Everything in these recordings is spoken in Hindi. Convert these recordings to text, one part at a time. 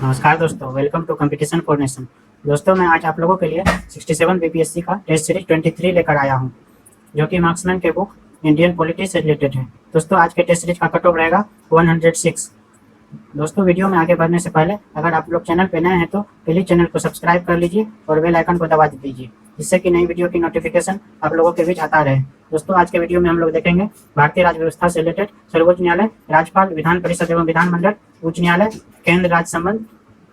नमस्कार दोस्तों, welcome to competition for nation. दोस्तों, मैं आज आप लोगों के लिए 67 बीपीएससी का टेस्ट सीरीज 23 लेकर आया हूं, जो कि मार्क्समैन के बुक इंडियन पॉलिटी से रिलेटेड है। दोस्तों, आज के टेस्ट सीरीज का कट ऑफ रहेगा 106। दोस्तों, वीडियो में आगे बढ़ने से पहले अगर आप लोग चैनल पर नए हैं तो प्लीज़ चैनल को सब्सक्राइब कर लीजिए और बेल आइकन को दबा दीजिए, जिससे कि नई वीडियो की नोटिफिकेशन आप लोगों के बीच आता रहे। दोस्तों, आज के वीडियो में हम लोग देखेंगे भारतीय राज्य व्यवस्था से रिलेटेड सर्वोच्च न्यायालय, राज्यपाल, विधान परिषद एवं विधानमंडल, उच्च न्यायालय, केंद्र राज्य संबंध,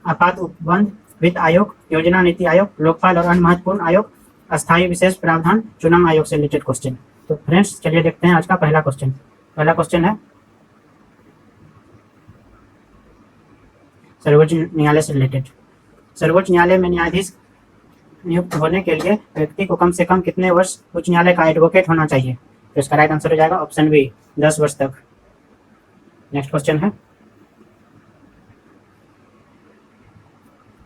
आपात उपबंध, वित्त आयोग, योजना नीति आयोग, लोकपाल और अन्य महत्वपूर्ण आयोग, अस्थायी विशेष प्रावधान, चुनाव आयोग से रिलेटेड क्वेश्चन। तो फ्रेंड्स, चलिए देखते हैं आज का पहला क्वेश्चन। पहला क्वेश्चन है सर्वोच्च न्यायालय से रिलेटेड। सर्वोच्च न्यायालय में न्यायाधीश नियुक्त होने के लिए व्यक्ति को कम से कम कितने वर्ष उच्च न्यायालय का एडवोकेट होना चाहिए? तो इसका राइट आंसर हो जाएगा ऑप्शन बी, 10 वर्ष तक। नेक्स्ट क्वेश्चन है,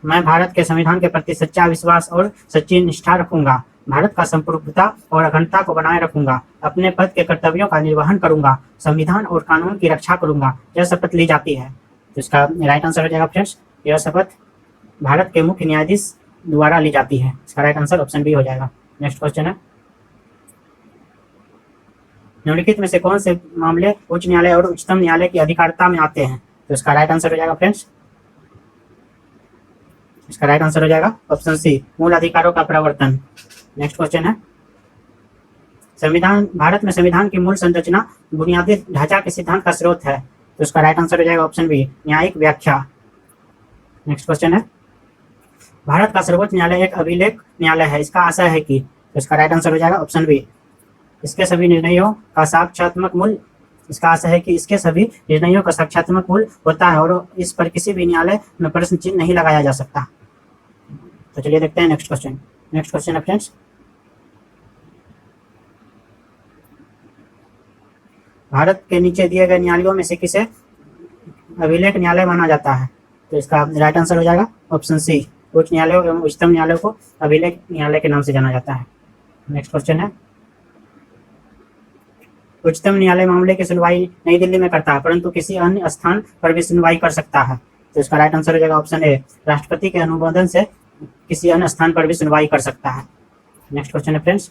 मैं भारत के संविधान के प्रति सच्चा विश्वास और सच्ची निष्ठा रखूंगा, भारत का संप्रभुता और अखंडता को बनाए रखूंगा, अपने पद के कर्तव्यों का निर्वहन करूंगा, संविधान और कानून की रक्षा करूंगा, यह शपथ ली जाती है। तो इसका राइट आंसर हो जाएगा फ्रेंड्स, यह शपथ भारत के मुख्य न्यायाधीश द्वारा ली जाती है। इसका राइट आंसर ऑप्शन बी हो जाएगा। नेक्स्ट क्वेश्चन है, निम्नलिखित में से कौन से मामले उच्च न्यायालय और उच्चतम न्यायालय की अधिकारिता में आते हैं? तो इसका राइट आंसर हो जाएगा फ्रेंड्स, इसका राइट आंसर हो जाएगा ऑप्शन सी, मूल अधिकारों का प्रवर्तन। नेक्स्ट क्वेश्चन है, संविधान, भारत में संविधान की मूल संरचना बुनियादी ढांचा के सिद्धांत का स्रोत है। तो इसका राइट आंसर हो जाएगा ऑप्शन बी, न्यायिक व्याख्या। नेक्स्ट क्वेश्चन है, भारत का सर्वोच्च न्यायालय एक अभिलेख न्यायालय है, इसका आशय है कि? तो इसका राइट आंसर हो जाएगा ऑप्शन बी, इसके सभी निर्णयों का साक्ष्यात्मक मूल्य, इसका आशय है कि इसके सभी निर्णयों का साक्ष्यात्मक मूल्य होता है और इस पर किसी भी न्यायालय में प्रश्न चिन्ह नहीं लगाया जा सकता। तो चलिए देखते हैं नेक्स्ट क्वेश्चन। नेक्स्ट क्वेश्चन है फ्रेंड्स, भारत के नीचे दिए गए न्यायालयों में से किसे अभिलेख न्यायालय माना जाता है? तो इसका राइट आंसर हो जाएगा ऑप्शन सी, उच्च न्यायालय एवं उच्चतम न्यायालय को अभिलेख न्यायालय के नाम से जाना जाता है। नेक्स्ट क्वेश्चन है, उच्चतम न्यायालय मामले की सुनवाई नई दिल्ली में करता है, परंतु किसी अन्य स्थान पर भी सुनवाई कर सकता है। तो इसका राइट आंसर हो जाएगा ऑप्शन ए, राष्ट्रपति के अनुमोदन से किसी अन्य स्थान पर भी सुनवाई कर सकता है। नेक्स्ट क्वेश्चन है फ्रेंड्स,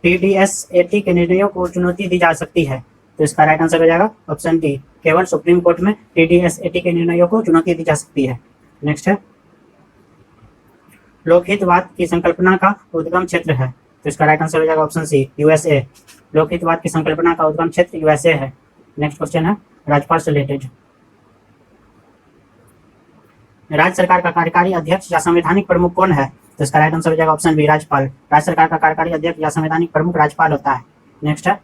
TDS-80 के निर्णयों को चुनौती दी जा सकती है। तो इसका राइट आंसर हो जाएगा ऑप्शन डी, केवल सुप्रीम कोर्ट में TDS-80 के निर्णयों को चुनौती दी जा सकती है। नेक्स्ट है, लोकहितवाद की संकल्पना का उद्गम क्षेत्र है। तो इसका राइट आंसर हो जाएगा ऑप्शन सी, USA। लोकहितवाद की संकल्पना का उद्गम क्षेत्र USA है। नेक्स्ट क्वेश्चन है, राज्यपाल से रिलेटेड। राज्य सरकार का कार्यकारी अध्यक्ष या संवैधानिक प्रमुख कौन है? तो इसका राइट आंसर हो जाएगा ऑप्शन बी, राज्यपाल। राज्य सरकार का कार्यकारी अध्यक्ष या संवैधानिक प्रमुख राज्यपाल होता है। नेक्स्ट है,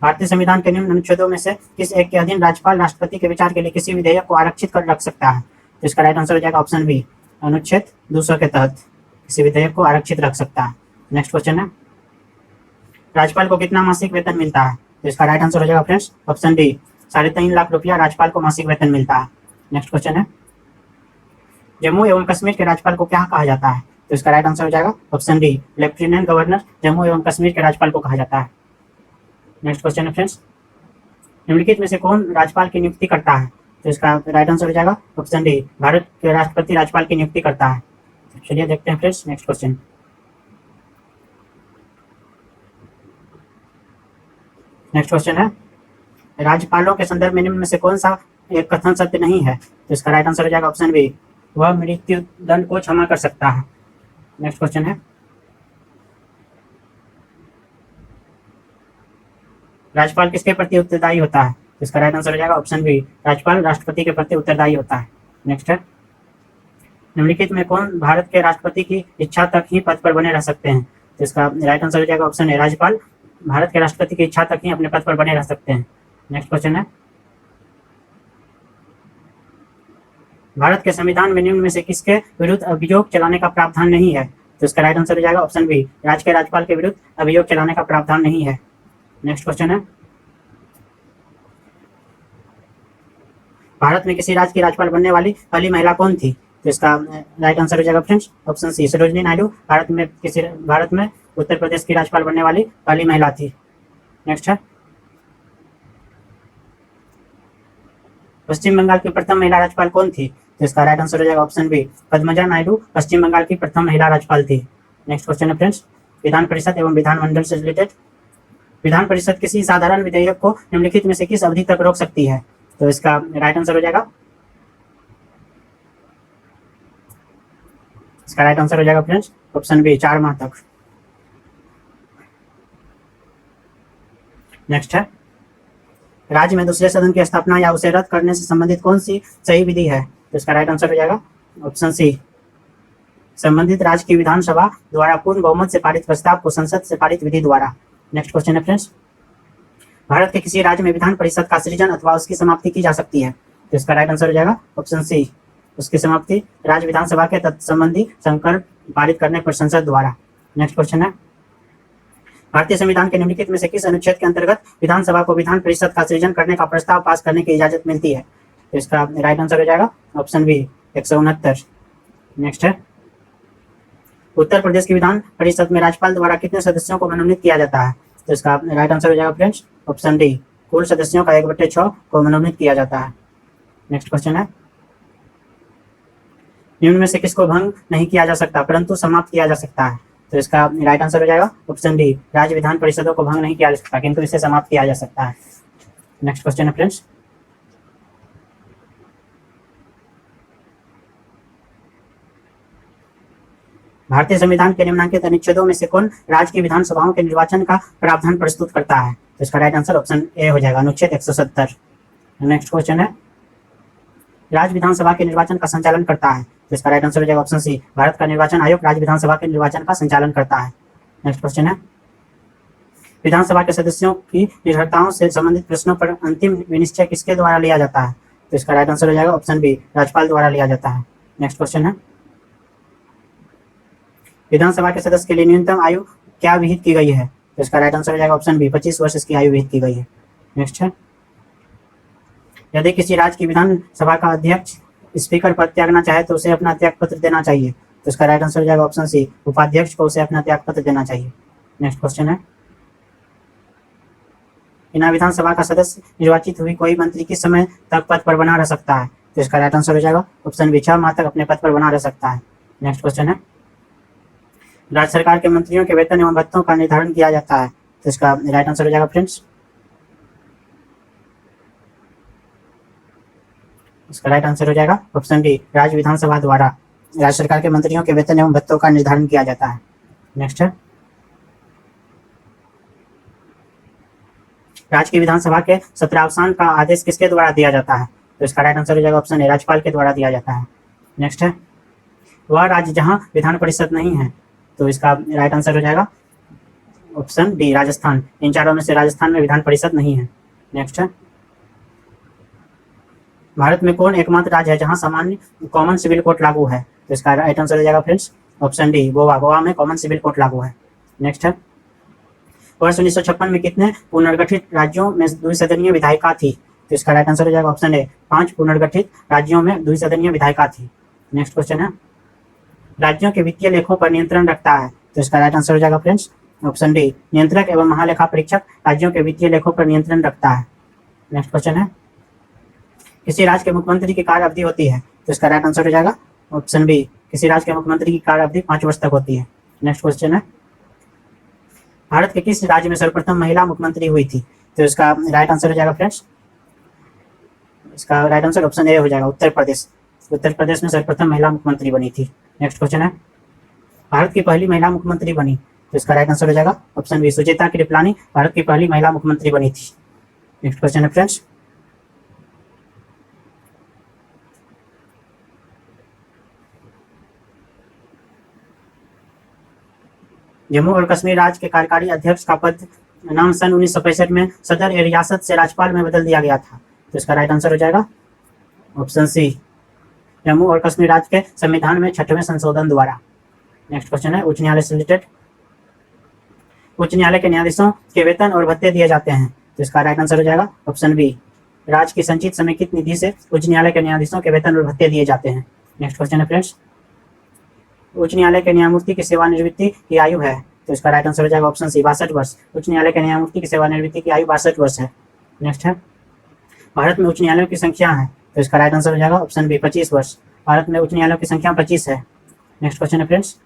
भारतीय संविधान के निम्न अनुच्छेदों में से किस एक के अधीन राज्यपाल राष्ट्रपति के विचार के लिए किसी विधेयक को आरक्षित कर रख सकता है? तो इसका राइट आंसर हो जाएगा ऑप्शन बी, अनुच्छेद 200 के तहत किसी विधेयक को आरक्षित रख सकता है। नेक्स्ट क्वेश्चन है, राज्यपाल को कितना मासिक वेतन मिलता है? तो इसका राइट आंसर हो जाएगा फ्रेंड्स ऑप्शन डी, 3.5 लाख रुपया राज्यपाल को मासिक वेतन मिलता है। नेक्स्ट क्वेश्चन है, जम्मू एवं कश्मीर के राज्यपाल को क्या कहा जाता है? तो इसका राइट आंसर हो जाएगा option D, lieutenant governor Jammu एवं कश्मीर के राज्यपाल को कहा जाता है। नेक्स्ट क्वेश्चन है फ्रेंड्स, निम्नलिखित में से कौन राज्यपाल की नियुक्ति करता है? तो इसका राइट आंसर हो जाएगा ऑप्शन डी, भारत के राष्ट्रपति राज्यपाल की नियुक्ति करता है। चलिए देखते हैं friends next question. Next question है, राज्यपालों के संदर्भ में निम्न में से कौन सा एक कथन सत्य नहीं है? तो इसका राइट आंसर हो जाएगा ऑप्शन बी, वह मृत्यु दंड को क्षमा कर सकता है। नेक्स्ट क्वेश्चन है, राज्यपाल किसके प्रति उत्तरदायी होता है? तो इसका राइट आंसर हो जाएगा ऑप्शन बी, राज्यपाल राष्ट्रपति के प्रति उत्तरदायी होता है। नेक्स्ट है, निम्नलिखित में कौन भारत के राष्ट्रपति की इच्छा तक ही पद पर बने रह सकते हैं? तो इसका राइट आंसर हो जाएगा ऑप्शन ए, राज्यपाल भारत के राष्ट्रपति की इच्छा तक ही अपने पद पर बने रह सकते हैं। नेक्स्ट क्वेश्चन है, भारत के संविधान में निम्न में से किसके विरुद्ध अभियोग चलाने का प्रावधान नहीं है? तो इसका राइट आंसर हो जाएगा ऑप्शन बी, राज्य के राज्यपाल के विरुद्ध अभियोग चलाने का प्रावधान नहीं है। नेक्स्ट क्वेश्चन है, भारत में किसी राज्य की राज्यपाल बनने वाली पहली महिला कौन थी? तो इसका राइट आंसर हो जाएगा friends option C, Sarojini Naidu Bharat में उत्तर प्रदेश की राज्यपाल बनने वाली पहली महिला थी। नेक्स्ट है, पश्चिम बंगाल की प्रथम महिला राज्यपाल कौन थी? तो इसका राइट आंसर हो जाएगा ऑप्शन बी, पद्मजा नायडू पश्चिम बंगाल की प्रथम महिला राज्यपाल थी। नेक्स्ट क्वेश्चन है फ्रेंड्स, विधान परिषद एवं विधानमंडल से रिलेटेड। विधान परिषद किसी साधारण विधेयक को निम्नलिखित में से किस अवधि तक रोक सकती है? तो इसका राइट आंसर हो जाएगा, इसका राइट आंसर हो जाएगा फ्रेंड्स ऑप्शन बी, 4 माह तक। नेक्स्ट है, राज्य में दूसरे सदन की स्थापना या उसे रद्द करने से संबंधित कौन सी सही विधि है? तो इसका राइट आंसर हो जाएगा ऑप्शन सी, संबंधित राज्य की विधानसभा द्वारा पूर्ण बहुमत से पारित प्रस्ताव को संसद से पारित विधि द्वारा। नेक्स्ट क्वेश्चन है फ्रेंड्स, भारत के किसी राज्य में विधान परिषद का सृजन अथवा उसकी समाप्ति की जा सकती है? तो इसका राइट आंसर हो जाएगा ऑप्शन सी, उसकी समाप्ति राज्य विधानसभा के तत्संबंधी संकल्प पारित करने पर संसद द्वारा। नेक्स्ट क्वेश्चन है, भारतीय संविधान के निम्नलिखित में से किस अनुच्छेद के अंतर्गत विधानसभा को विधान परिषद का सृजन करने का प्रस्ताव पास करने की इजाजत मिलती है? तो इसका राइट आंसर हो जाएगा ऑप्शन बी, 169। नेक्स्ट है, उत्तर प्रदेश की विधान परिषद में राज्यपाल द्वारा कितने सदस्यों को मनोनीत किया जाता है? तो इसका राइट आंसर हो जाएगा फ्रेंड्स ऑप्शन डी, कुल सदस्यों का 1/6 को मनोनीत किया जाता है। नेक्स्ट क्वेश्चन है, निम्न में से किसको भंग नहीं किया जा सकता परंतु समाप्त किया जा सकता है? तो इसका राइट आंसर हो जाएगा ऑप्शन डी, राज्य विधान परिषदों को भंग नहीं किया जा सकता किंतु इसे समाप्त किया जा सकता है। नेक्स्ट क्वेश्चन है फ्रेंड्स, भारतीय संविधान के निम्नलिखित अनुच्छेदों में से कौन राज्य की विधानसभाओं के निर्वाचन का प्रावधान प्रस्तुत करता है? तो इसका राइट आंसर ऑप्शन ए हो जाएगा, अनुच्छेद 170। नेक्स्ट क्वेश्चन है, राज्य विधानसभा के निर्वाचन का संचालन करता है? तो इसका राइट आंसर हो जाएगा ऑप्शन सी, भारत का निर्वाचन आयोग राज्य विधानसभा के निर्वाचन का संचालन करता है। नेक्स्ट क्वेश्चन है, विधानसभा के सदस्यों की निर्भरताओं से संबंधित प्रश्नों पर अंतिम विनिश्चय किसके द्वारा लिया जाता है? तो इसका राइट आंसर हो जाएगा ऑप्शन बी, राज्यपाल द्वारा लिया जाता है। नेक्स्ट क्वेश्चन है, विधानसभा के सदस्य के लिए न्यूनतम आयु क्या विहित की गई है? तो इसका राइट आंसर हो जाएगा ऑप्शन बी, 25 वर्ष इसकी आयु विहित की गई है। नेक्स्ट है, यदि किसी राज्य की विधानसभा का अध्यक्ष स्पीकर पद त्यागना चाहे तो उसे अपना त्याग पत्र देना चाहिए? तो इसका राइट आंसर हो जाएगा ऑप्शन सी, उपाध्यक्ष को उसे अपना त्याग पत्र देना चाहिए। नेक्स्ट क्वेश्चन है, बिना विधानसभा का सदस्य निर्वाचित हुई कोई मंत्री किस समय तक पद पर बना रह सकता है? तो इसका राइट आंसर हो जाएगा ऑप्शन बी, 6 माह तक अपने पद पर बना रह सकता है। नेक्स्ट क्वेश्चन है, राज्य सरकार के मंत्रियों के वेतन एवं भत्तों का निर्धारण किया जाता है? तो इसका राइट आंसर हो जाएगा फ्रेंड्स, इसका राइट आंसर हो जाएगा ऑप्शन डी, राज्य विधानसभा द्वारा राज्य सरकार के मंत्रियों के वेतन एवं भत्तों का निर्धारण किया जाता है। नेक्स्ट है, राज्य की विधानसभा के सत्रावसान का आदेश किसके द्वारा दिया जाता है? तो इसका राइट आंसर हो जाएगा ऑप्शन ए, राज्यपाल के द्वारा दिया जाता है। नेक्स्ट है, वह राज्य जहां विधान परिषद नहीं है? तो इसका राइट आंसर हो जाएगा ऑप्शन डी, राजस्थान। इन चारों में से राजस्थान में विधान परिषद नहीं है। नेक्स्ट है, भारत में कौन एकमात्र राज्य है जहां सामान्य कॉमन सिविल कोड लागू है? तो इसका राइट आंसर हो जाएगा friends option D, Goa. Goa में कॉमन सिविल कोड लागू है। नेक्स्ट है, वर्ष 1956 में कितने पुनर्गठित राज्यों में द्विसदनीय विधायिका थी? तो इसका राइट आंसर हो जाएगा ऑप्शन ए, 5 पुनर्गठित राज्यों में द्विसदनीय विधायिका थी। नेक्स्ट क्वेश्चन है, राज्यों के वित्तीय लेखों पर नियंत्रण रखता है? तो इसका राइट आंसर हो जाएगा फ्रेंड्स ऑप्शन डी, नियंत्रक एवं महालेखा परीक्षक राज्यों के वित्तीय लेखों पर नियंत्रण रखता है। नेक्स्ट क्वेश्चन है, किसी राज्य के मुख्यमंत्री की कार्य अवधि होती है? तो इसका राइट आंसर हो जाएगा ऑप्शन बी, किसी राज्य के मुख्यमंत्री की कार्य अवधि 5 वर्ष तक होती है। नेक्स्ट क्वेश्चन है, भारत के किस राज्य में सर्वप्रथम महिला मुख्यमंत्री हुई थी? तो इसका राइट आंसर हो जाएगा फ्रेंड्स, इसका राइट आंसर ऑप्शन ए हो जाएगा, उत्तर प्रदेश। उत्तर प्रदेश में सर्वप्रथम महिला मुख्यमंत्री बनी थी। नेक्स्ट क्वेश्चन है, भारत की पहली महिला मुख्यमंत्री बनी? तो इसका राइट आंसर हो जाएगा ऑप्शन बी, सुचेता कृपलानी भारत की पहली महिला मुख्यमंत्री बनी थी। नेक्स्ट क्वेश्चन है फ्रेंड्स, जम्मू और कश्मीर राज्य के कार्यकारी अध्यक्ष का पद नाम सन 1965 में सदर रियासत से राज्यपाल में बदल दिया गया था। तो इसका राइट आंसर हो जाएगा ऑप्शन सी, जम्मू और कश्मीर राज्य के संविधान में 6वें संशोधन द्वारा। नेक्स्ट क्वेश्चन है, उच्च न्यायालय से रिलेटेड। उच्च न्यायालय के न्यायाधीशों के वेतन और भत्ते दिए जाते हैं? तो इसका राइट आंसर हो जाएगा ऑप्शन बी, राज्य की संचित समेकित निधि से उच्च न्यायालय के न्यायाधीशों के वेतन और भत्ते दिए जाते हैं। नेक्स्ट क्वेश्चन है फ्रेंड्स, उच्च न्यायालय के न्यायमूर्ति की सेवानिवृत्ति की आयु है? तो इसका राइट आंसर हो जाएगा ऑप्शन सी, 62 वर्ष। उच्च न्यायालय के न्यायमूर्ति की सेवानिवृत्ति की आयु 62 वर्ष है। नेक्स्ट है, भारत में उच्च न्यायालयों की संख्या है? तो इसका राइट आंसर हो जाएगा ऑप्शन बी 25 वर्ष। भारत में उच्च न्यायालयों की संख्या 25 है। नेक्स्ट क्वेश्चन है फ्रेंड्स,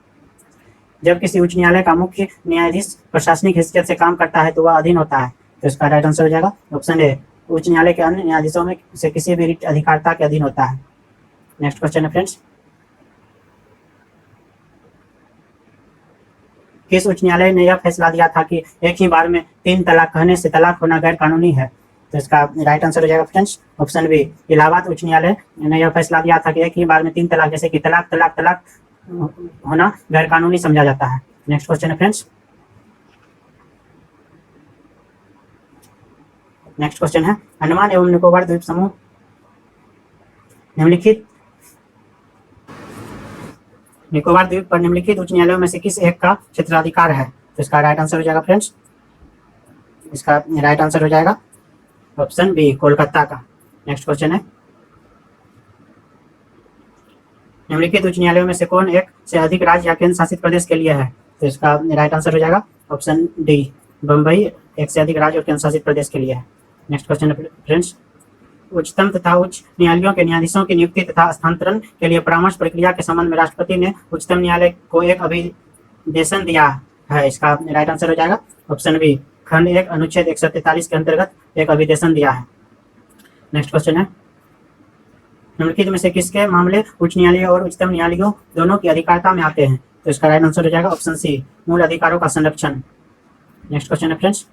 जब किसी उच्च न्यायालय का मुख्य न्यायाधीश प्रशासनिक हैसियत से काम करता है तो वह अधीन होता है। तो इसका राइट आंसर हो जाएगा ऑप्शन ए, उच्च न्यायालय के अन्य न्यायाधीशों में से किसी भी रिट अधिकारता के अधीन होता है। नेक्स्ट क्वेश्चन है फ्रेंड्स, किस उच्च न्यायालय ने यह फैसला दिया था कि एक ही बार में 3 तलाक कहने से तलाक होना गैर कानूनी है। तो इसका राइट आंसर हो जाएगा फ्रेंड्स ऑप्शन बी, इलाहाबाद उच्च न्यायालय ने यह फैसला दिया था कि एक ही बार में 3 तलाक जैसे कि तलाक तलाक तलाक होना गैर कानूनी समझा जाता है। नेक्स्ट क्वेश्चन है फ्रेंड्स, नेक्स्ट क्वेश्चन है, अंडमान एवं निकोबार द्वीप समूह निकोबार द्वीप पर निम्नलिखित उच्च न्यायालयों में से किस एक का क्षेत्राधिकार है। तो इसका राइट आंसर हो जाएगा फ्रेंड्स, इसका राइट आंसर हो जाएगा ऑप्शन बी, कोलकाता का। नेक्स्ट क्वेश्चन है, निम्नलिखित उच्च न्यायालयों में से कौन एक से अधिक राज्य या केंद्र शासित प्रदेश के लिए है। तो इसका राइट आंसर हो जाएगा ऑप्शन डी, बम्बई एक से अधिक राज्य और केंद्र शासित प्रदेश के लिए है। नेक्स्ट क्वेश्चन है फ्रेंड्स, उच्चतम तथा उच्च न्यायालयों के न्यायाधीशों की नियुक्ति तथा स्थानांतरण के लिए परामर्श प्रक्रिया के संबंध में राष्ट्रपति ने उच्चतम न्यायालय को एक अभिदेशन दिया है। इसका राइट आंसर हो जाएगा ऑप्शन बी, खंड 1 अनुच्छेद 143 के अंतर्गत एक अभिदेशन दिया है। नेक्स्ट क्वेश्चन है, निम्नलिखित में से किसके मामले उच्च न्यायालय और उच्चतम न्यायालयों दोनों की अधिकारिता में आते हैं। तो इसका राइट आंसर हो जाएगा ऑप्शन सी, मूल अधिकारों का संरक्षण। नेक्स्ट क्वेश्चन है फ्रेंड्स,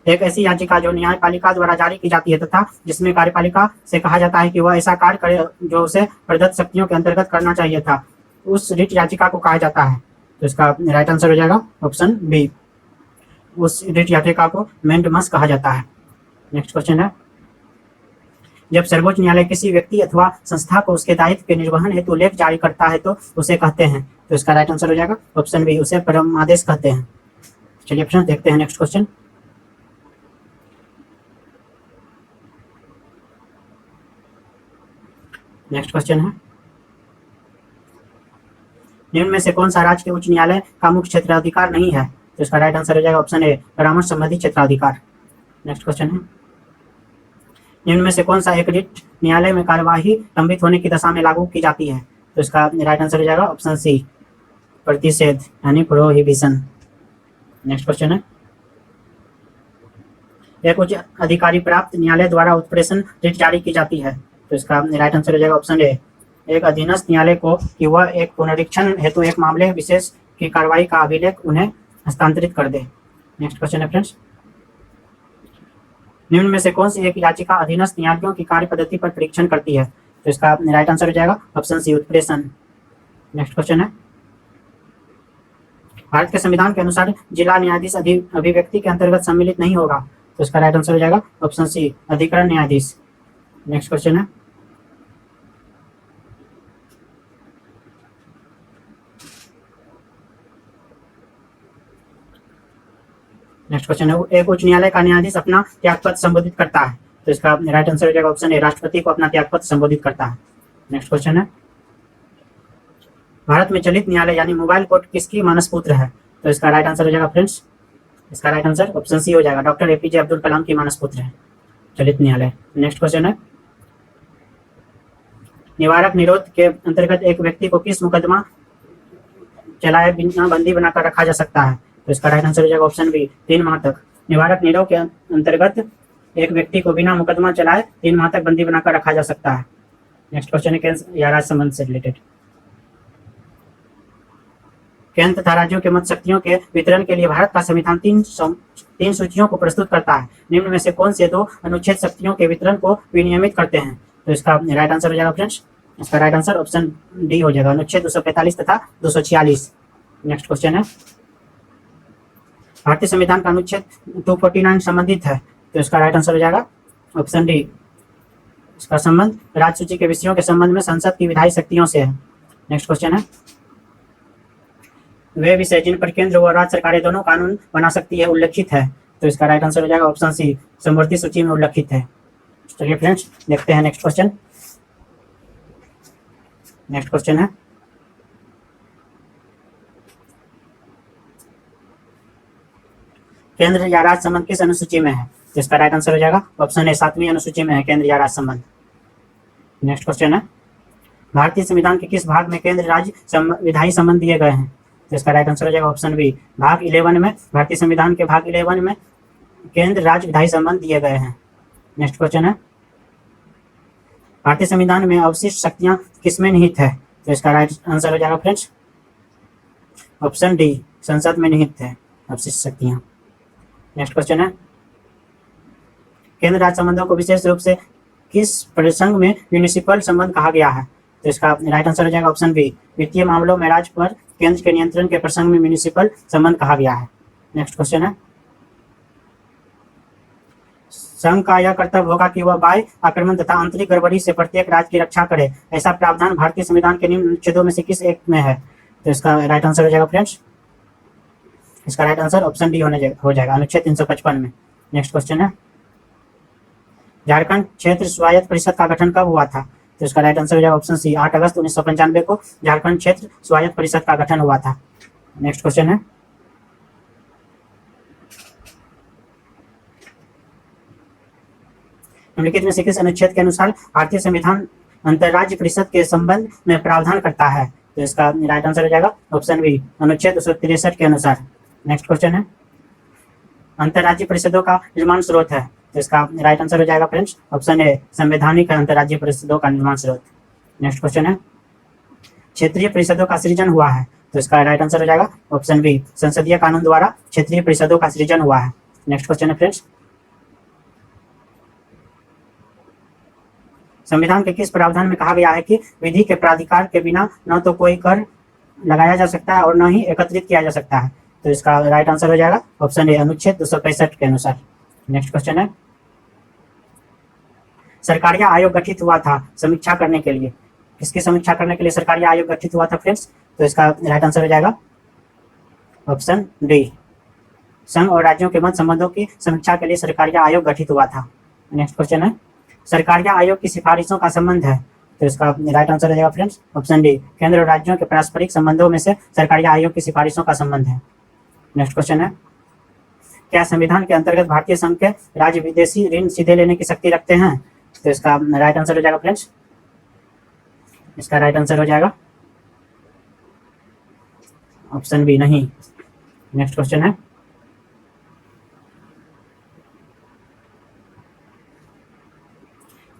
एक ऐसी याचिका जो न्यायपालिका द्वारा जारी की जाती है तथा जिसमें कार्यपालिका से कहा जाता है कि वह ऐसा कार्य करे जो उसे प्रदत्त शक्तियों के अंतर्गत करना चाहिए था, उस रिट याचिका को कहा जाता है। तो इसका राइट आंसर हो जाएगा ऑप्शन बी, उस रिट याचिका को मेंडमस कहा जाता है। नेक्स्ट क्वेश्चन है, जब सर्वोच्च न्यायालय किसी व्यक्ति अथवा संस्था को उसके दायित्व के निर्वहन हेतु लेख जारी करता है तो उसे कहते हैं। तो इसका राइट आंसर हो जाएगा ऑप्शन बी, उसे परमादेश कहते हैं। चलिए फ्रेंड्स देखते हैं नेक्स्ट क्वेश्चन। नेक्स्ट क्वेश्चन है, निम्न में से कौन सा राज्य के उच्च न्यायालय का मुख्य क्षेत्राधिकार नहीं है। तो इसका राइट आंसर हो जाएगा ऑप्शन ए, परामर्श संबंधी क्षेत्राधिकार। नेक्स्ट क्वेश्चन है, निम्न में से कौन सा एक रिट न्यायालय में कार्यवाही लंबित होने की दशा में लागू की जाती है। तो इसका राइट आंसर हो जाएगा ऑप्शन सी, प्रतिषेध यानी प्रोहिबिशन। नेक्स्ट क्वेश्चन है, एक उच्च अधिकारी प्राप्त न्यायालय द्वारा उत्प्रेषण रिट जारी की जाती है। तो इसका राइट आंसर हो जाएगा ऑप्शन ए, एक अधीनस्थ न्यायालय को कि वह एक पुनरीक्षण हेतु एक मामले विशेष की कार्रवाई का अभिलेख उन्हें हस्तांतरित कर दे। नेक्स्ट क्वेश्चन है फ्रेंड्स, निम्न में से कौन सी एक याचिका अधीनस्थ न्यायालयों की कार्य पद्धति पर परीक्षण करती है। तो इसका राइट आंसर हो जाएगा ऑप्शन सी, उत्प्रेषण। नेक्स्ट क्वेश्चन है, भारत के संविधान के अनुसार जिला न्यायाधीश अभिव्यक्ति के अंतर्गत सम्मिलित नहीं होगा। तो इसका राइट आंसर हो जाएगा ऑप्शन सी, अधिकरण न्यायाधीश। नेक्स्ट क्वेश्चन है, नेक्स्ट क्वेश्चन है, एक उच्च न्यायालय का न्यायाधीश अपना त्यागपत्र संबोधित करता है। तो इसका राइट आंसर हो जाएगा ऑप्शन ए, राष्ट्रपति को अपना त्यागपत्र संबोधित करता है। नेक्स्ट क्वेश्चन है, भारत में चलित न्यायालय यानी मोबाइल कोर्ट किसकी मानस पुत्र है। तो इसका राइट आंसर हो जाएगा फ्रेंड्स, इसका राइट आंसर ऑप्शन सी हो जाएगा, डॉक्टर एपीजे अब्दुल कलाम की मानस पुत्र है चलित न्यायालय। नेक्स्ट क्वेश्चन है, निवारक निरोध के अंतर्गत एक व्यक्ति को किस मुकदमा चलाए बिना बंदी बनाकर रखा जा सकता है। तो इसका राइट आंसर हो जाएगा ऑप्शन बी, 3 माह तक। निवारक निरोध के अंतर्गत एक व्यक्ति को बिना मुकदमा चलाए 3 माह तक बंदी बनाकर रखा जा सकता है। नेक्स्ट क्वेश्चन है, केंद्र या राज्य संबंध से रिलेटेड। केंद्र तथा राज्यों के मत शक्तियों के वितरण के लिए भारत का संविधान 3 सूचियों को प्रस्तुत करता है। निम्न में से कौन से 2 अनुच्छेद शक्तियों के वितरण को विनियमित करते हैं। तो इसका राइट आंसर हो जाएगा फ्रेंड्स, इसका राइट आंसर ऑप्शन डी हो जाएगा, अनुच्छेद 245 तथा 246। नेक्स्ट क्वेश्चन है, भारतीय संविधान का अनुच्छेद 249 संबंधित है। तो इसका राइट आंसर हो जाएगा ऑप्शन डी, इसका संबंध राज्य सूची के विषयों के संबंध में संसद की विधायी शक्तियों से है। नेक्स्ट क्वेश्चन है, वे विषय जिन पर केंद्र व राज्य सरकारें दोनों कानून बना सकती है उल्लेखित है। तो इसका राइट आंसर हो जाएगा ऑप्शन सी, समवर्ती सूची में उल्लेखित है। चलिए फ्रेंड्स देखते हैं नेक्स्ट क्वेश्चन। नेक्स्ट क्वेश्चन है, केंद्र या राज्य संबंध किस अनुसूची में है? तो इसका राइट आंसर हो जाएगा ऑप्शन ए 7वीं अनुसूची में है केंद्र या राज्य संबंध। नेक्स्ट क्वेश्चन है, भारतीय संविधान के किस भाग में केंद्र राज्य विधायी संबंध दिए गए हैं? तो इसका राइट आंसर हो जाएगा ऑप्शन बी भाग 11 में, भारतीय संविधान के भाग 11 में केंद्र राज्य विधायी संबंध दिए गए हैं। नेक्स्ट क्वेश्चन है, भारतीय संविधान में अवशिष्ट शक्तियां किसमें निहित है? तो इसका राइट आंसर हो जाएगा फ्रेंड्स ऑप्शन डी संसद में निहित है अवशिष्ट शक्तियां। नेक्स्ट क्वेश्चन है, केंद्र राज्य संबंधों को विशेष रूप से किस प्रसंग में म्यूनिसिपल संबंध कहा गया है? तो इसका राइट आंसर हो जाएगा ऑप्शन बी वित्तीय मामलों में राज्य पर केंद्र के नियंत्रण के प्रसंग में म्यूनिसिपल संबंध कहा गया है। नेक्स्ट क्वेश्चन है, संघ का यह कर्तव्य होगा कि वह बाह्य आक्रमण तथा आंतरिक गड़बड़ी से प्रत्येक राज्य की रक्षा करे, ऐसा प्रावधान भारतीय संविधान के निम्न अनुच्छेदों में से किस एक में है? तो इसका राइट आंसर हो जाएगा फ्रेंड्स, इसका राइट आंसर ऑप्शन डी हो जाएगा अनुच्छेद 355 में। नेक्स्ट क्वेश्चन है, झारखंड क्षेत्र स्वायत्त परिषद का गठन कब हुआ था? तो इसका राइट आंसर हो जाएगा ऑप्शन सी 8 अगस्त 1995 को झारखंड क्षेत्र स्वायत्त परिषद का गठन हुआ था। नेक्स्ट क्वेश्चन है, निम्नलिखित में से किस अनुच्छेद के अनुसार भारतीय संविधान अंतर्राज्य परिषद के संबंध में प्रावधान करता है? तो इसका राइट आंसर हो जाएगा ऑप्शन बी अनुच्छेद 263 के अनुसार। नेक्स्ट क्वेश्चन है, अंतर्राज्य परिषदों का निर्माण स्रोत है? तो इसका राइट आंसर हो जाएगा फ्रेंड्स ऑप्शन ए संवैधानिक अंतर्राज्य परिषदों का निर्माण स्रोत। नेक्स्ट क्वेश्चन है, क्षेत्रीय परिषदों का सृजन हुआ है? तो इसका राइट आंसर हो जाएगा ऑप्शन बी संसदीय कानून द्वारा क्षेत्रीय परिषदों का सृजन हुआ है। नेक्स्ट क्वेश्चन है फ्रेंड्स, संविधान के किस प्रावधान में कहा गया है कि विधि के प्राधिकार के बिना न तो कोई कर लगाया जा सकता है और न ही एकत्रित किया जा सकता है? तो इसका राइट आंसर हो जाएगा ऑप्शन ए अनुच्छेद 265 के अनुसार। नेक्स्ट क्वेश्चन है, सरकारिया आयोग गठित हुआ था समीक्षा करने के लिए, किसकी समीक्षा करने के लिए सरकारिया आयोग गठित हुआ था फ्रेंड्स? तो इसका राइट आंसर हो जाएगा ऑप्शन डी संघ और राज्यों के मध्य संबंधों की समीक्षा के लिए सरकारिया आयोग गठित हुआ था। नेक्स्ट क्वेश्चन है, सरकारिया आयोग की सिफारिशों का संबंध है? तो इसका राइट आंसर हो जाएगा फ्रेंड्स ऑप्शन डी केंद्र और राज्यों के पारस्परिक संबंधों में से सरकारिया आयोग की सिफारिशों का संबंध है। नेक्स्ट क्वेश्चन है, क्या संविधान के अंतर्गत भारतीय संघ के राज्य विदेशी ऋण सीधे लेने की शक्ति रखते हैं? तो इसका राइट आंसर हो जाएगा फ्रेंड्स, इसका राइट आंसर हो जाएगा ऑप्शन बी नहीं। नेक्स्ट क्वेश्चन है,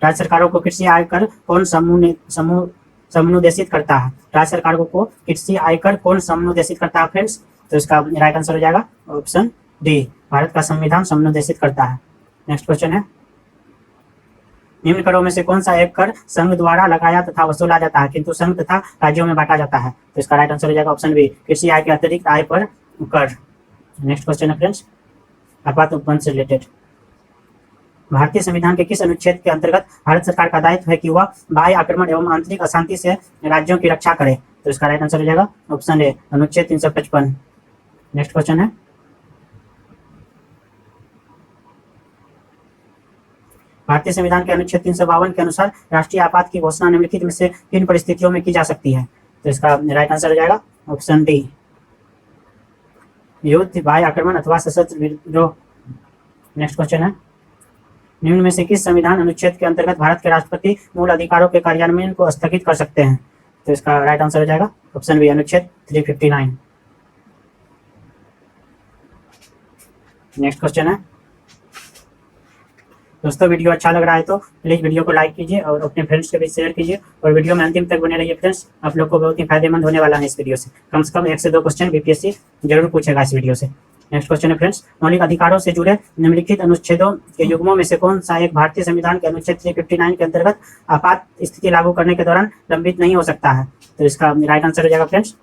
राज्य सरकारों को कृषि आयकर कौन समनुदेशित करता है? राज्य सरकारों को कृषि आयकर कौन समनुदेशित करता है फ्रेंड्स? तो इसका राइट आंसर हो जाएगा ऑप्शन डी भारत का संविधान समनुदेशित करता है। नेक्स्ट क्वेश्चन है, निम्न करों में से कौन सा एक कर संघ द्वारा लगाया तथा वसूला जाता है किंतु संघ तथा राज्यों में बांटा जाता है? तो इसका राइट आंसर हो जाएगा ऑप्शन बी कृषि आय के अतिरिक्त आय पर कर। नेक्स्ट क्वेश्चन है फ्रेंड्स, आपात उपबंध से रिलेटेड, भारतीय संविधान के किस अनुच्छेद के अंतर्गत भारत सरकार का दायित्व है कि वह बाह्य आक्रमण एवं आंतरिक अशांति से राज्यों की रक्षा करे? तो इसका राइट आंसर हो जाएगा ऑप्शन ए अनुच्छेद 355। नेक्स्ट क्वेश्चन है, भारतीय संविधान के अनुच्छेद 352 के अनुसार राष्ट्रीय आपात की घोषणा निम्नलिखित में से किन परिस्थितियों में की जा सकती है? तो इसका राइट आंसर हो जाएगा ऑप्शन डी युद्ध, बाह्य आक्रमण अथवा सशस्त्र विद्रोह। नेक्स्ट क्वेश्चन है, निम्न में से किस संविधान अनुच्छेद के अंतर्गत भारत के राष्ट्रपति मूल अधिकारों के कार्यान्वयन को स्थगित कर सकते हैं? तो इसका राइट आंसर हो जाएगा ऑप्शन बी अनुच्छेद 359। नेक्स्ट क्वेश्चन है, दोस्तों वीडियो अच्छा लग रहा है तो प्लीज वीडियो को लाइक कीजिए और अपने फ्रेंड्स के बीच शेयर कीजिए और वीडियो में अंतिम तक बने रहिए फ्रेंड्स। आप लोग को बहुत ही फायदेमंद होने वाला है इस वीडियो से कम 1 से 2 क्वेश्चन बीपीएससी जरूर पूछेगा इस वीडियो से। नेक्स्ट क्वेश्चन है फ्रेंड्स, मौलिक अधिकारों से जुड़े निम्नलिखित अनुच्छेदों के युग्मों में से कौन सा एक भारतीय संविधान के अनुच्छेद 359 के अंतर्गत आपात स्थिति लागू करने के दौरान लंबित नहीं हो सकता है? तो इसका राइट आंसर हो जाएगा फ्रेंड्स,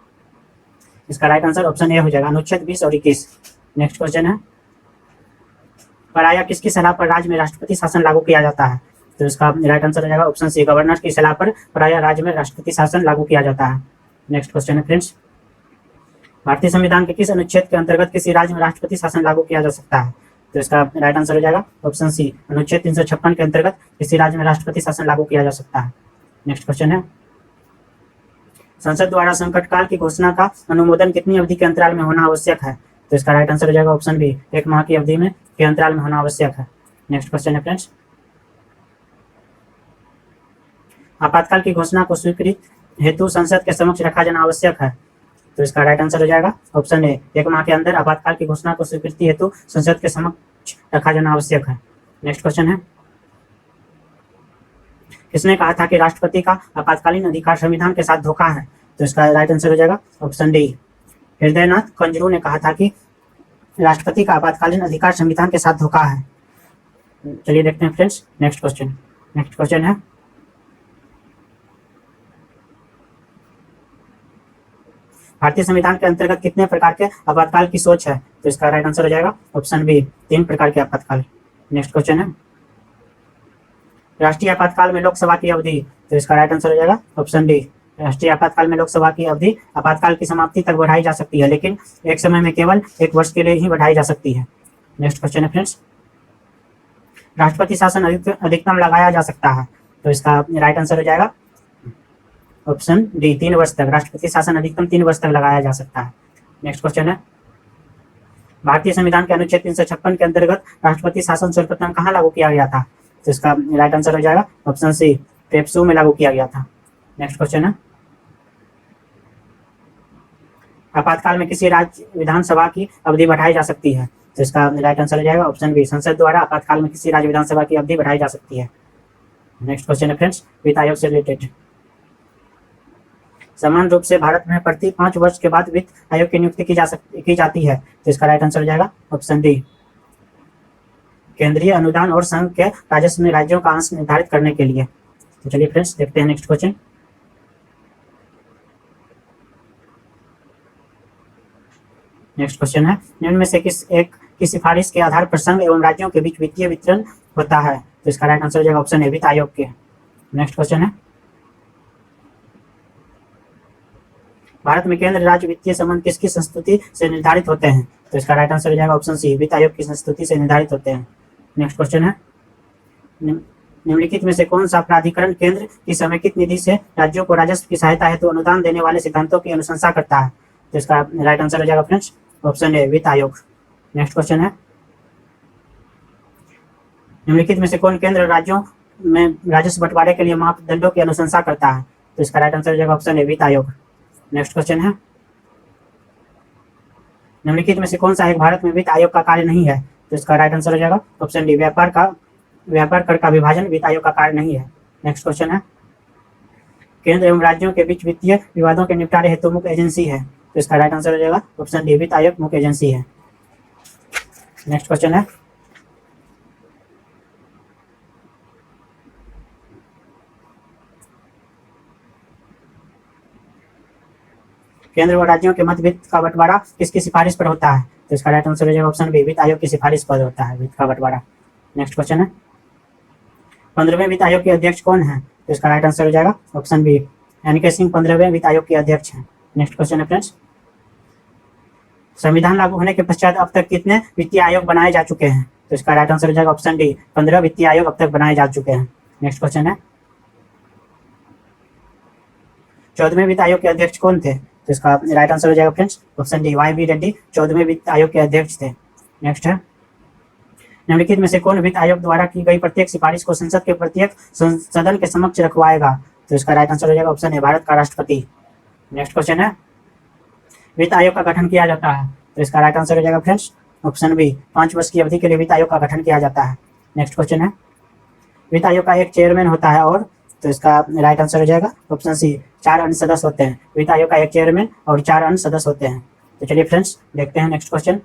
इसका राइट आंसर ऑप्शन ए हो जाएगा अनुच्छेद 20 और 21। नेक्स्ट क्वेश्चन है, पराया किसकी सलाह पर राज्य में राष्ट्रपति शासन लागू किया जाता है? तो इसका राइट आंसर हो जाएगा ऑप्शन सी गवर्नर की सलाह पर पराया राज्य में राष्ट्रपति शासन लागू किया जाता है। नेक्स्ट क्वेश्चन है फ्रेंड्स, भारतीय संविधान के किस अनुच्छेद के अंतर्गत किसी राज्य में राष्ट्रपति शासन लागू किया जा सकता है? तो इसका राइट आंसर हो जाएगा ऑप्शन सी अनुच्छेद 356 के अंतर्गत किसी राज्य में राष्ट्रपति शासन लागू किया जा सकता है। नेक्स्ट क्वेश्चन है, संसद द्वारा संकट काल की घोषणा का अनुमोदन कितनी अवधि के अंतराल में होना आवश्यक है? तो इसका राइट आंसर हो जाएगा ऑप्शन बी, 1 माह की अवधि में के अंतराल में होना आवश्यक है। नेक्स्ट क्वेश्चन है फ्रेंड्स, आपातकाल की घोषणा को स्वीकृत हेतु संसद के समक्ष रखा जाना आवश्यक है। तो इसका राइट आंसर हो जाएगा ऑप्शन ए, 1 माह के अंदर आपातकाल की घोषणा को स्वीकृति हेतु संसद के समक्ष रखा जाना आवश्यक है। नेक्स्ट क्वेश्चन है, किसने कहा था कि राष्ट्रपति का आपातकालीन अधिकार संविधान के साथ धोखा है? तो इसका राइट आंसर हो जाएगा ऑप्शन डी, हृदयनाथ कंजरू ने कहा था कि राष्ट्रपति का आपातकालीन अधिकार संविधान के साथ धोखा है। चलिए देखते हैं friends next question. Next question है, भारतीय संविधान के अंतर्गत कितने प्रकार के आपातकाल की सोच है? तो इसका राइट आंसर हो जाएगा ऑप्शन बी, 3 प्रकार के आपातकाल। नेक्स्ट क्वेश्चन है, राष्ट्रीय आपातकाल में लोकसभा की अवधि, तो इसका राइट आंसर हो जाएगा ऑप्शन डी, राष्ट्रीय आपातकाल में लोकसभा की अवधि आपातकाल की समाप्ति तक बढ़ाई जा सकती है, लेकिन एक समय में केवल 1 वर्ष के लिए ही बढ़ाई जा सकती है। नेक्स्ट क्वेश्चन है फ्रेंड्स, राष्ट्रपति शासन अधिकतम लगाया जा सकता है? तो इसका राइट आंसर हो जाएगा ऑप्शन डी, 3 वर्ष तक। राष्ट्रपति शासन अधिकतम 3 वर्ष तक लगाया जा सकता है। नेक्स्ट क्वेश्चन है, भारतीय संविधान के अनुच्छेद 356 के अंतर्गत राष्ट्रपति शासन सर्वप्रथम कहाँ लागू किया गया था? तो इसका राइट आंसर हो जाएगा ऑप्शन सी, पेप्सू में लागू किया गया था। नेक्स्ट क्वेश्चन है, आपातकाल में किसी राज्य विधानसभा की अवधि बढ़ाई जा सकती है? तो इसका राइट आंसर हो जाएगा ऑप्शन बी, संसद द्वारा आपातकाल में किसी राज्य विधानसभा की अवधि बढ़ाई जा सकती है। नेक्स्ट क्वेश्चन है फ्रेंड्स, वित्त आयोग से रिलेटेड, समान रूप से भारत में प्रति 5 वर्ष के बाद वित्त आयोग की नियुक्ति की जाती है। तो इसका राइट आंसर हो जाएगा ऑप्शन डी, केंद्रीय अनुदान और संघ के राजस्व में राज्यों का अंश निर्धारित करने के लिए। तो चलिए फ्रेंड्स देखते हैं नेक्स्ट क्वेश्चन। नेक्स्ट क्वेश्चन है, निम्न में से किस एक की सिफारिश के आधार पर संघ एवं राज्यों के बीच वित्तीय वितरण होता है? तो इसका राइट आंसर हो जाएगा ऑप्शन ए, वित्त आयोग के। नेक्स्ट क्वेश्चन है, भारत में केंद्र राज्य वित्तीय संबंध किसकी संस्तुति से निर्धारित होते हैं? तो इसका राइट आंसर हो जाएगा ऑप्शन सी, वित्त आयोग की संस्तुति से निर्धारित होते हैं। नेक्स्ट क्वेश्चन है, निम्नलिखित में से कौन सा प्राधिकरण केंद्र की समेकित निधि से राज्यों को राजस्व की सहायता हेतु अनुदान देने वाले सिद्धांतों की अनुशंसा करता है? तो इसका राइट आंसर हो जाएगा फ्रेंड्स ऑप्शन ए, वित्त आयोग। नेक्स्ट क्वेश्चन है, निम्नलिखित में से कौन केंद्र राज्यों में राजस्व बंटवारे के लिए मापदंडों की अनुशंसा करता है? तो इसका राइट आंसर हो जाएगा ऑप्शन ए, वित्त आयोग। नेक्स्ट क्वेश्चन है, निम्नलिखित में से कौन सा एक भारत में वित्त आयोग का कार्य नहीं है? तो इसका राइट आंसर हो जाएगा ऑप्शन डी, व्यापार कर का विभाजन वित्त आयोग का कार्य नहीं है। नेक्स्ट क्वेश्चन है, केंद्र एवं राज्यों के बीच वित्तीय विवादों के निपटारे हेतु मुख्य एजेंसी है? तो इसका राइट आंसर हो जाएगा ऑप्शन डी, वित्त आयोग मुख्य एजेंसी है। नेक्स्ट क्वेश्चन है, केंद्र व राज्यों के मध्य वित्त का बंटवारा किसकी सिफारिश पर होता है? तो इसका राइट आंसर हो जाएगा ऑप्शन बी, वित्त आयोग की सिफारिश पर होता है वित्त का बंटवारा। नेक्स्ट क्वेश्चन है, 15वें वित्त आयोग के अध्यक्ष कौन है? तो इसका राइट आंसर हो जाएगा ऑप्शन बी, एन.के. सिंह 15वें वित्त आयोग के अध्यक्ष हैं। नेक्स्ट क्वेश्चन है फ्रेंड्स, संविधान लागू होने के पश्चात अब तक कितने वित्तीय आयोग बनाए जा चुके हैं? तो इसका राइट आंसर हो जाएगा ऑप्शन डी, 15 वित्तीय आयोग अब तक बनाए जा चुके हैं। नेक्स्ट क्वेश्चन है, 14वें वित्त आयोग के अध्यक्ष कौन थे? तो इसका राइट आंसर हो जाएगा friends option D, Y B Reddy 14वें वित्त आयोग के अध्यक्ष थे। नेक्स्ट है, निम्नलिखित में से कौन वित्त आयोग द्वारा की गई प्रत्येक सिफारिश को संसद के प्रत्येक सदन के समक्ष रखवाएगा? तो इसका राइट आंसर हो जाएगा ऑप्शन ए, भारत का राष्ट्रपति। नेक्स्ट क्वेश्चन है, वित्त आयोग का गठन किया जाता है? तो इसका राइट आंसर हो जाएगा फ्रेंड्स ऑप्शन बी, 5 वर्ष की अवधि के लिए वित्त आयोग का गठन किया जाता है। नेक्स्ट क्वेश्चन है, वित्त आयोग का एक चेयरमैन होता है और? तो इसका राइट आंसर हो जाएगा ऑप्शन सी, 4 अन्य सदस्य होते हैं। वित्त आयोग का एक चेयरमैन और 4 अन्य सदस्य होते हैं। तो चलिए फ्रेंड्स देखते हैं नेक्स्ट क्वेश्चन।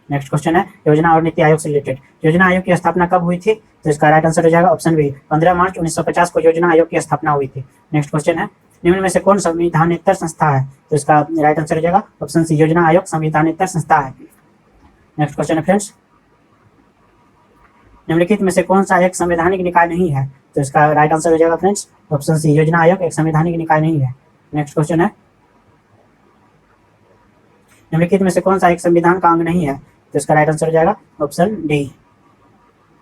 नेक्स्ट क्वेश्चन है, योजना और नीति आयोग से रिलेटेड, योजना आयोग की स्थापना कब हुई थी? तो इसका राइट आंसर हो जाएगा ऑप्शन बी, 15 मार्च 1950 को योजना आयोग की स्थापना हुई थी। नेक्स्ट क्वेश्चन है, निम्न में से कौन संविधानेतर संस्था है? तो इसका राइट आंसर हो जाएगा ऑप्शन सी, योजना आयोग संविधानेतर संस्था है। नेक्स्ट क्वेश्चन है फ्रेंड्स, निम्नलिखित में से कौन सा एक संवैधानिक निकाय नहीं है? तो इसका राइट आंसर हो जाएगा फ्रेंड्स ऑप्शन सी, योजना आयोग एक संवैधानिक निकाय नहीं है। नेक्स्ट क्वेश्चन है, निम्नलिखित में से कौन सा एक संविधान का अंग नहीं है? तो इसका राइट आंसर हो जाएगा ऑप्शन डी,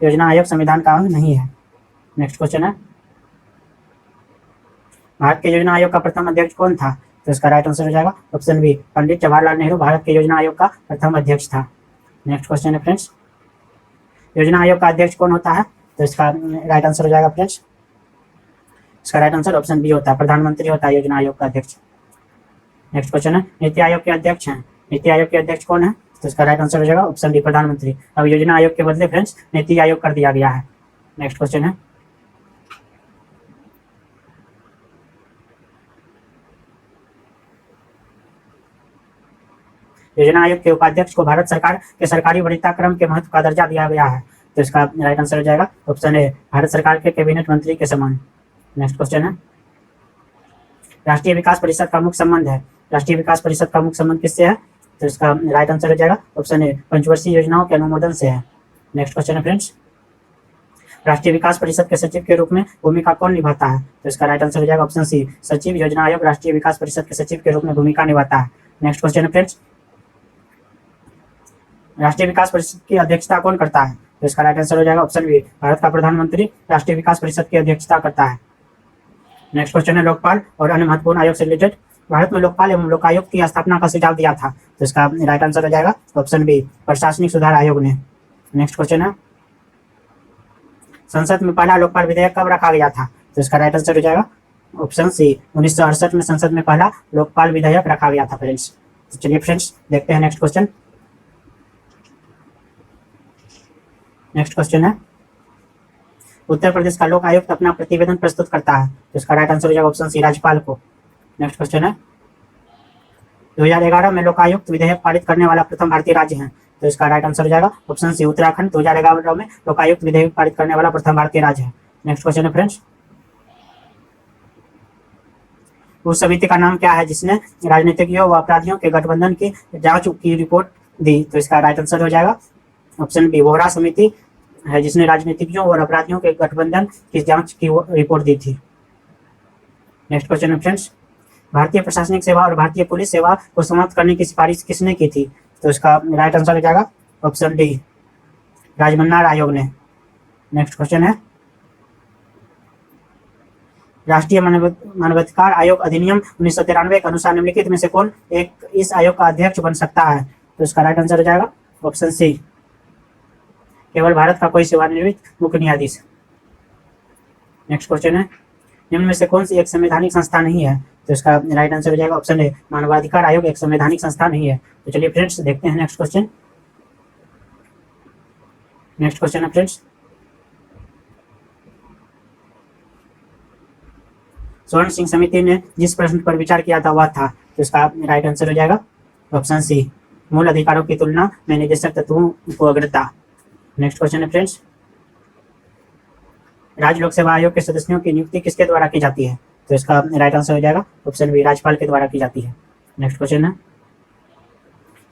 योजना आयोग संविधान का अंग नहीं है। नेक्स्ट क्वेश्चन है, भारत के योजना आयोग का प्रथम अध्यक्ष कौन था? तो इसका राइट आंसर हो जाएगा ऑप्शन बी, पंडित जवाहरलाल नेहरू भारत के योजना आयोग का प्रथम अध्यक्ष था। नेक्स्ट क्वेश्चन है फ्रेंड्स, योजना आयोग का अध्यक्ष कौन होता है? तो इसका राइट आंसर हो जाएगा फ्रेंड्स, इसका राइट आंसर ऑप्शन बी होता है, प्रधानमंत्री होता है योजना आयोग का अध्यक्ष। नेक्स्ट क्वेश्चन है, नीति आयोग के अध्यक्ष हैं, नीति आयोग के अध्यक्ष कौन है? तो इसका राइट आंसर हो जाएगा ऑप्शन डी, प्रधानमंत्री। अब योजना आयोग के बदले फ्रेंड्स नीति आयोग कर दिया गया है। नेक्स्ट क्वेश्चन है, योजना आयोग के उपाध्यक्ष को भारत सरकार के सरकारी वरीयता क्रम के महत्व का दर्जा दिया गया है। तो इसका राइट आंसर हो जाएगा ऑप्शन ए, भारत सरकार के कैबिनेट मंत्री के समान। नेक्स्ट क्वेश्चन है, राष्ट्रीय विकास परिषद का मुख्य संबंध है, राष्ट्रीय विकास परिषद का मुख्य संबंध किससे है? तो इसका राइट आंसर हो जाएगा ऑप्शन ए, पंचवर्षीय योजनाओं के अनुमोदन से है। नेक्स्ट क्वेश्चन है फ्रेंड्स, राष्ट्रीय विकास परिषद के सचिव के रूप में भूमिका कौन निभाता है? तो इसका राइट आंसर हो जाएगा ऑप्शन सी, सचिव। योजना आयोग राष्ट्रीय विकास परिषद के सचिव के रूप में भूमिका निभाता है। नेक्स्ट क्वेश्चन है फ्रेंड्स, राष्ट्रीय विकास परिषद की अध्यक्षता कौन करता है? तो इसका राइट आंसर हो जाएगा ऑप्शन बी, भारत का प्रधानमंत्री राष्ट्रीय विकास परिषद की अध्यक्षता करता है। नेक्स्ट क्वेश्चन है, लोकपाल और अन्य महत्वपूर्ण आयोग से रिलेटेड, भारत में लोकपाल एवं लोकायुक्त की स्थापना का सुझाव दिया था। तो इसका राइट आंसर हो जाएगा ऑप्शन बी, प्रशासनिक सुधार आयोग ने। नेक्स्ट क्वेश्चन है, संसद में पहला लोकपाल विधेयक कब रखा गया था? तो इसका राइट आंसर हो जाएगा ऑप्शन सी, 1968 में संसद में पहला लोकपाल विधेयक रखा गया था फ्रेंड्स। तो चलिए फ्रेंड्स देखते हैं नेक्स्ट क्वेश्चन। नेक्स्ट क्वेश्चन है, उत्तर प्रदेश का लोक आयुक्त अपना प्रतिवेदन प्रस्तुत करता है। तो इसका राइट आंसर हो जाएगा ऑप्शन सी, राज्यपाल को। नेक्स्ट क्वेश्चन है, 2011 में लोकायुक्त विधेयक पारित करने वाला प्रथम भारतीय राज्य है। तो इसका राइट आंसर हो जाएगा ऑप्शन सी, उत्तराखंड 2011 में लोकायुक्त विधेयक पारित करने वाला प्रथम भारतीय राज्य है। नेक्स्ट क्वेश्चन है फ्रेंड्स, उस समिति का नाम क्या है जिसने राजनीतिज्ञों व अपराधियों के गठबंधन की जांच की रिपोर्ट दी? तो इसका राइट आंसर हो जाएगा ऑप्शन बी, वोहरा समिति है जिसने राजनीतिज्ञों और अपराधियों के गठबंधन की जांच की रिपोर्ट दी थी। नेक्स्ट क्वेश्चन है फ्रेंड्स, भारतीय प्रशासनिक सेवा और भारतीय पुलिस सेवा को समाप्त करने की सिफारिश किसने की थी? तो इसका राइट आंसर हो जाएगा ऑप्शन डी, राजमन्नार आयोग ने। नेक्स्ट क्वेश्चन है, राष्ट्रीय मानवाधिकार आयोग अधिनियम 1993 के अनुसार निम्नलिखित में से कौन एक इस आयोग का अध्यक्ष बन सकता है? तो इसका राइट आंसर हो जाएगा ऑप्शन सी, केवल भारत का कोई सेवानिवृत्त मुख्य न्यायाधीश। नेक्स्ट क्वेश्चन है, निम्न में से कौन सी एक संवैधानिक संस्था नहीं है? तो इसका राइट आंसर हो जाएगा ऑप्शन ए, मानवाधिकार आयोग एक संवैधानिक संस्था नहीं है। तो चलिए फ्रेंड्स देखते हैं नेक्स्ट क्वेश्चन। नेक्स्ट क्वेश्चन है फ्रेंड्स, स्वर्ण सिंह समिति ने जिस प्रश्न पर विचार किया था वह था। तो इसका राइट आंसर हो जाएगा ऑप्शन सी, मूल अधिकारों की तुलना में निदेशक तत्वों को अग्रता। नेक्स्ट क्वेश्चन है फ्रेंड्स, राज्य लोक सेवा आयोग के सदस्यों की नियुक्ति किसके द्वारा की जाती है? तो इसका राइट आंसर हो जाएगा ऑप्शन बी, राज्यपाल के द्वारा की जाती है। नेक्स्ट क्वेश्चन है,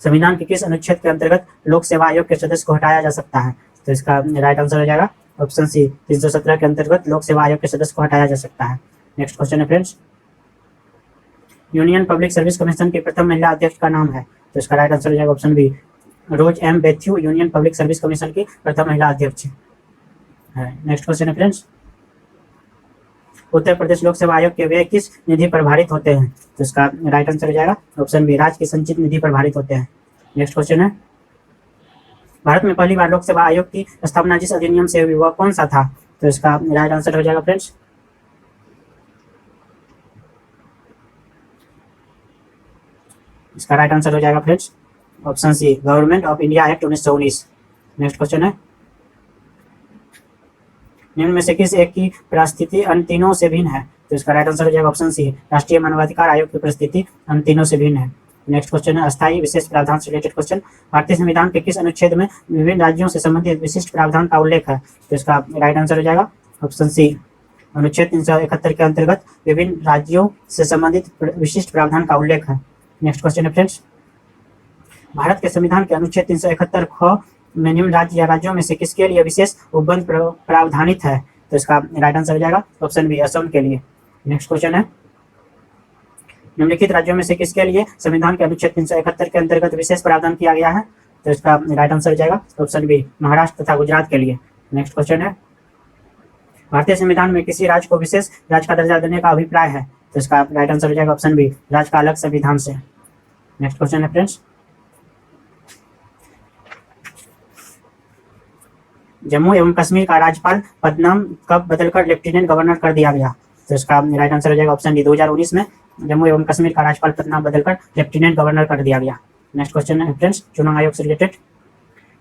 संविधान के किस अनुच्छेद के अंतर्गत लोक सेवा आयोग के सदस्य को हटाया जा सकता है? तो इसका राइट आंसर हो जाएगा ऑप्शन सी, 317 के अंतर्गत लोक सेवा आयोग के सदस्य को हटाया जा सकता है। नेक्स्ट क्वेश्चन है friends, union Public Service Commission की प्रथम महिला अध्यक्ष का नाम है। तो इसका राइट आंसर हो जाएगा option B, Rose M Bathew Union Public Service Commission की प्रथम महिला अध्यक्ष है। नेक्स्ट क्वेश्चन है फ्रेंड्स, उत्तर प्रदेश लोक सेवा आयोग के व्यय किस निधि पर भारित होते हैं? तो इसका राइट आंसर हो जाएगा ऑप्शन बी, राज्य की संचित निधि पर भारित होते हैं। नेक्स्ट क्वेश्चन है, भारत में पहली बार लोक सेवा आयोग की स्थापना जिस अधिनियम से हुई वह कौन सा था? तो इसका राइट आंसर हो जाएगा फ्रेंड्स, इसका राइट आंसर हो जाएगा friends option C, government of India act 1919। Next question है, निम्न में से किस एक की परिस्थिति अन्य तीनों से भिन्न है? तो इसका राइट आंसर हो जाएगा ऑप्शन सी, राष्ट्रीय मानवाधिकार आयोग की परिस्थिति अन्य तीनों से भिन्न है। नेक्स्ट क्वेश्चन है, अस्थायी विशेष प्रावधान से रिलेटेड क्वेश्चन, भारतीय संविधान के किस अनुच्छेद में विभिन्न राज्यों से संबंधित विशिष्ट प्रावधान का उल्लेख है? तो इसका राइट आंसर हो जाएगा ऑप्शन सी, अनुच्छेद 371 के अंतर्गत विभिन्न राज्यों से संबंधित विशिष्ट प्रावधान का उल्लेख है। नेक्स्ट क्वेश्चन है फ्रेंड्स, भारत के संविधान के अनुच्छेद 371 ख में निम्न राज्य या राज्यों में से किसके लिए विशेष उपबंध प्रावधानित है? तो इसका राइट आंसर हो जाएगा ऑप्शन बी, असम के लिए। नेक्स्ट क्वेश्चन है, निम्नलिखित राज्यों में से किसके लिए संविधान के अनुच्छेद 371 के अंतर्गत विशेष प्रावधान किया गया है? तो इसका राइट आंसर हो जाएगा ऑप्शन बी, महाराष्ट्र तथा गुजरात के लिए। नेक्स्ट क्वेश्चन है, भारतीय संविधान में किसी राज्य को विशेष राज्य का दर्जा देने का अभिप्राय है? तो इसका राइट आंसर हो जाएगा ऑप्शन बी, राज्य का अलग संविधान से। नेक्स्ट क्वेश्चन है फ्रेंड्स, जम्मू एवं कश्मीर का राज्यपाल पद नाम कब बदलकर लेफ्टिनेंट गवर्नर कर दिया गया? तो इसका राइट आंसर हो जाएगा ऑप्शन डी, 2019 में जम्मू एवं कश्मीर का राज्यपाल पद नाम बदलकर लेफ्टिनेंट गवर्नर कर दिया गया। नेक्स्ट क्वेश्चन है फ्रेंड्स, चुनाव आयोग से रिलेटेड,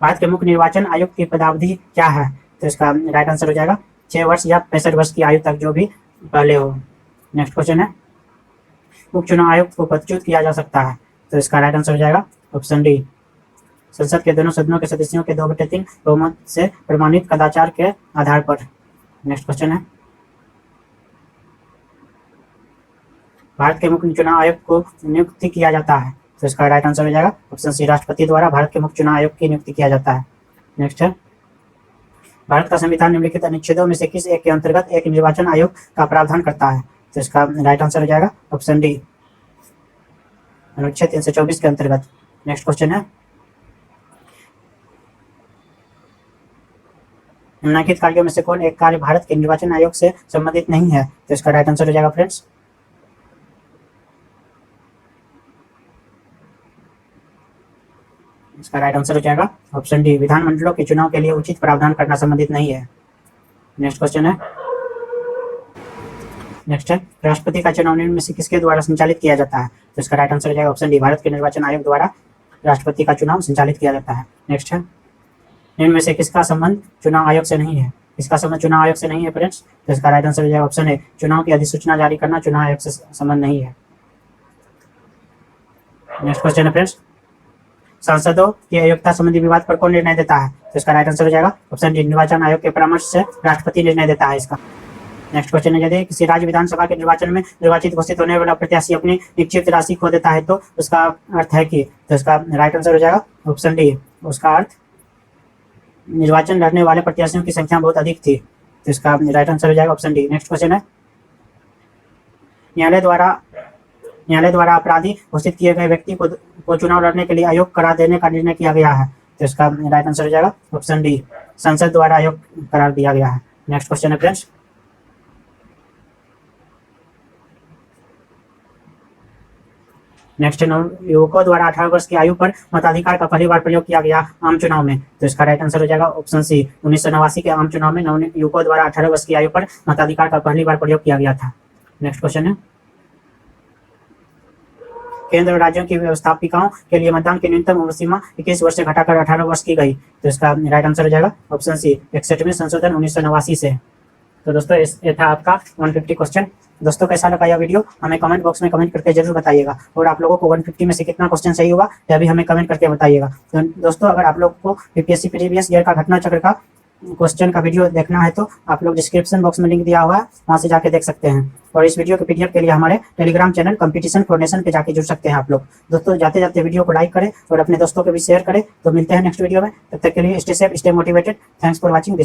भारत के मुख्य निर्वाचन आयुक्त की पदावधि क्या है? तो इसका राइट आंसर हो जाएगा 6 वर्ष या 65 वर्ष की आयु तक, जो भी पहले हो। नेक्स्ट क्वेश्चन है, मुख्य चुनाव आयुक्त को पदच्युत किया जा सकता है? तो इसका राइट आंसर हो जाएगा ऑप्शन डी, संसद के दोनों सदनों के सदस्यों के 2/3 बहुमत से प्रमाणित कदाचार के आधार पर। नेक्स्ट क्वेश्चन है, भारत के मुख्य चुनाव आयुक्त को नियुक्ति किया जाता है? तो इसका राइट आंसर हो जाएगा ऑप्शन सी, राष्ट्रपति द्वारा भारत के मुख्य चुनाव आयुक्त की नियुक्ति किया जाता है। नेक्स्ट है, भारत का संविधान निम्नलिखित अनुच्छेदों में से किस एक के अंतर्गत एक निर्वाचन आयोग का प्रावधान करता है? तो इसका राइट आंसर हो जाएगा ऑप्शन डी, अनुच्छेद 324 के अंतर्गत। नेक्स्ट क्वेश्चन है, निम्नलिखित कार्यों में से कौन एक कार्य भारत के निर्वाचन आयोग से संबंधित नहीं है? तो इसका राइट आंसर हो जाएगा फ्रेंड्स, इसका राइट आंसर हो जाएगा ऑप्शन डी, विधानमंडलों के चुनाव के लिए उचित प्रावधान करना संबंधित नहीं है। नेक्स्ट क्वेश्चन है, नेक्स्ट है, राष्ट्रपति का चुनाव निम्न में से किसके द्वारा संचालित किया जाता है? तो इसका राइट आंसर हो जाएगा ऑप्शन डी, भारत के निर्वाचन आयोग द्वारा राष्ट्रपति का चुनाव संचालित किया जाता है। नेक्स्ट है, निम्न में से किसका संबंध चुनाव आयोग से नहीं है? इसका संबंध चुनाव आयोग से नहीं है फ्रेंड्स, तो इसका राइट आंसर हो जाएगा ऑप्शन ए, चुनाव की अधिसूचना जारी करना चुनाव आयोग से संबंध नहीं है। नेक्स्ट क्वेश्चन है फ्रेंड्स, सांसदों की अयोग्यता संबंधी विवाद पर कौन निर्णय देता है? तो इसका राइट आंसर हो जाएगा ऑप्शन डी, निर्वाचन आयोग के परामर्श से राष्ट्रपति निर्णय देता है इसका। नेक्स्ट क्वेश्चन है, यदि किसी राज्य विधानसभा के निर्वाचन में निर्वाचित घोषित होने वाला प्रत्याशी अपनी निश्चित राशि खो देता है तो उसका अर्थ है कि? तो इसका राइट आंसर हो जाएगा ऑप्शन डी, उसका अर्थ निर्वाचन लड़ने वाले प्रत्याशियों की संख्या बहुत अधिक थी, तो इसका राइट आंसर हो जाएगा ऑप्शन डी। नेक्स्ट क्वेश्चन है, न्यायालय द्वारा अपराधी घोषित किए गए व्यक्ति को चुनाव लड़ने के लिए आयोग करार देने का निर्णय किया गया है? तो इसका राइट आंसर हो जाएगा ऑप्शन डी, संसद द्वारा आयोग करार दिया गया है। नेक्स्ट क्वेश्चन है फ्रेंड्स, नेक्स्ट युवकों द्वारा 18 वर्ष की आयु पर मताधिकार का पहली बार प्रयोग किया गया आम चुनाव में? तो इसका राइट आंसर हो जाएगा ऑप्शन सी, 1989 के आम चुनाव में युवकों द्वारा 18 वर्ष की आयु पर मताधिकार का पहली बार प्रयोग किया गया था। नेक्स्ट क्वेश्चन है, केंद्र और राज्यों की व्यवस्थापिकाओं के लिए मतदान की न्यूनतम उम्र सीमा 21 वर्ष से घटाकर 18 वर्ष की गई? तो इसका राइट आंसर हो जाएगा ऑप्शन सी, 61वें संशोधन 1989 से। तो दोस्तों ये था आपका 150 क्वेश्चन। दोस्तों कैसा लगा यह वीडियो हमें कमेंट बॉक्स में कमेंट करके जरूर बताइएगा, और आप लोगों को 150 में से कितना क्वेश्चन सही होगा यह भी हमें कमेंट करके बताइएगा। तो दोस्तों अगर आप लोग को यूपीएससी प्रीवियस ईयर का घटना चक्र का क्वेश्चन का वीडियो देखना है तो आप लोग डिस्क्रिप्शन बॉक्स में लिंक दिया हुआ है, वहां से जाके देख सकते हैं। और इस वीडियो के पीडीएफ के लिए हमारे Telegram channel competition for nation पे जाके जुड़ सकते हैं आप लोग। दोस्तों जाते जाते वीडियो को लाइक करें और अपने दोस्तों को भी शेयर करें। तो मिलते हैं नेक्स्ट वीडियो में, तब तक के लिए stay safe, stay motivated. Thanks for watching this.